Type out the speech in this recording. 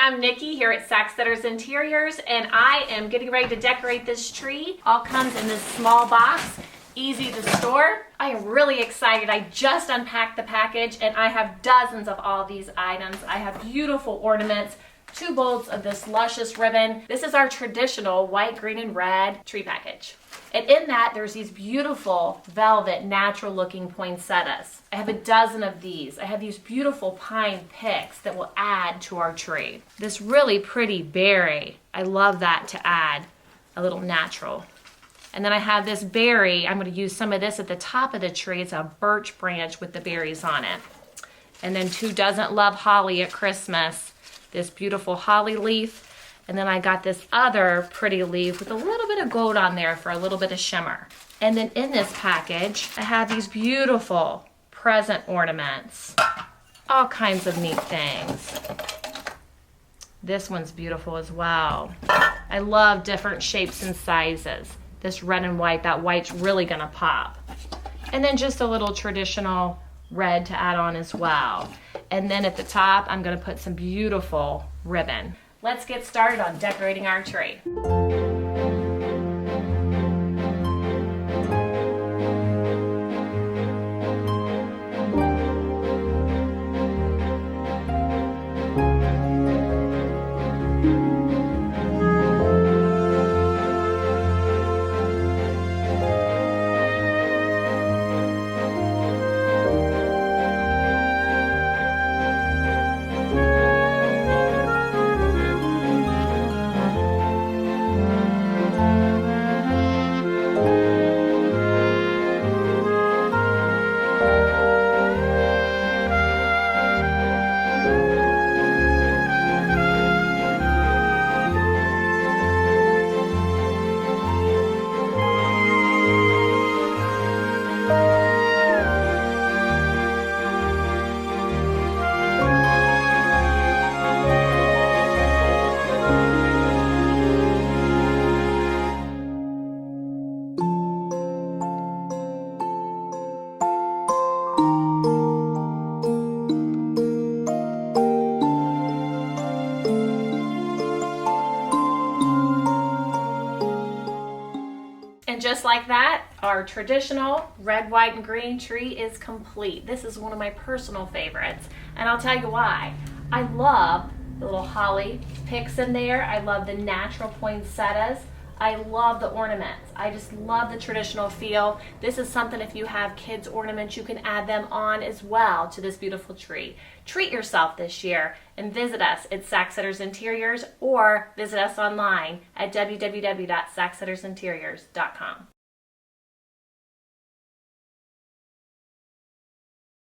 I'm Nikki here at Sacksteder's Interiors, and I am getting ready to decorate this tree. All comes in this small box, easy to store. I am really excited. I just unpacked the package and I have dozens of all these items. I have beautiful ornaments, 2 bolts of this luscious ribbon. This is our traditional white, green, and red tree package. And in that, there's these beautiful velvet, natural looking poinsettias. I have a dozen of these. I have these beautiful pine picks that will add to our tree. This really pretty berry, I love that to add a little natural. And then I have this berry. I'm going to use some of this at the top of the tree. It's a birch branch with the berries on it. And then who doesn't love holly at Christmas? This beautiful holly leaf. And then I got this other pretty leaf with a little bit of gold on there for a little bit of shimmer. And then in this package, I have these beautiful present ornaments. All kinds of neat things. This one's beautiful as well. I love different shapes and sizes. This red and white, that white's really gonna pop. And then just a little traditional red to add on as well. And then at the top, I'm gonna put some beautiful ribbon. Let's get started on decorating our tree. And just like that, our traditional red, white, and green tree is complete. This is one of my personal favorites, and I'll tell you why. I love the little holly picks in there. I love the natural poinsettias. I love the ornaments. I just love the traditional feel. This is something, if you have kids' ornaments, you can add them on as well to this beautiful tree. Treat yourself this year and visit us at Sacksteder's Interiors or visit us online at www.sackstedersinteriors.com.